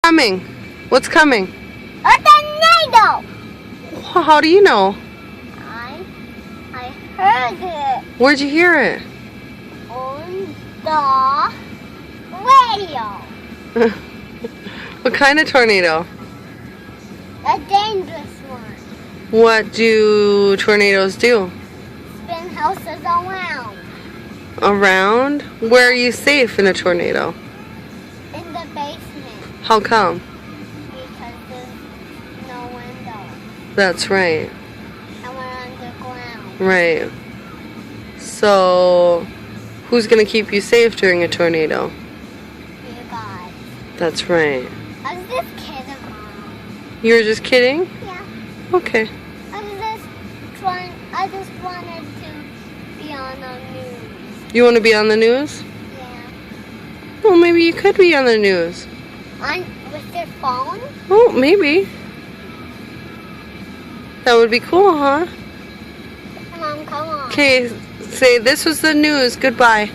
coming? What's coming? A tornado! How do you know? I heard it Where'd you hear it? on the radio. What kind of tornado? A dangerous one. What do tornadoes do? Spin houses around. Around? Where are you safe in a tornado? In the basement. How come? Because there's no window. That's right. And we're underground. Right. So, who's going to keep you safe during a tornado? You guys. That's right. I was just kidding, Mom. You were just kidding? Yeah. Okay. I just wanted to be on the news. You want to be on the news? Yeah. Well, maybe you could be on the news. With your phone? Oh, maybe. That would be cool, huh? Mom, come on. Okay, say this was the news. Goodbye.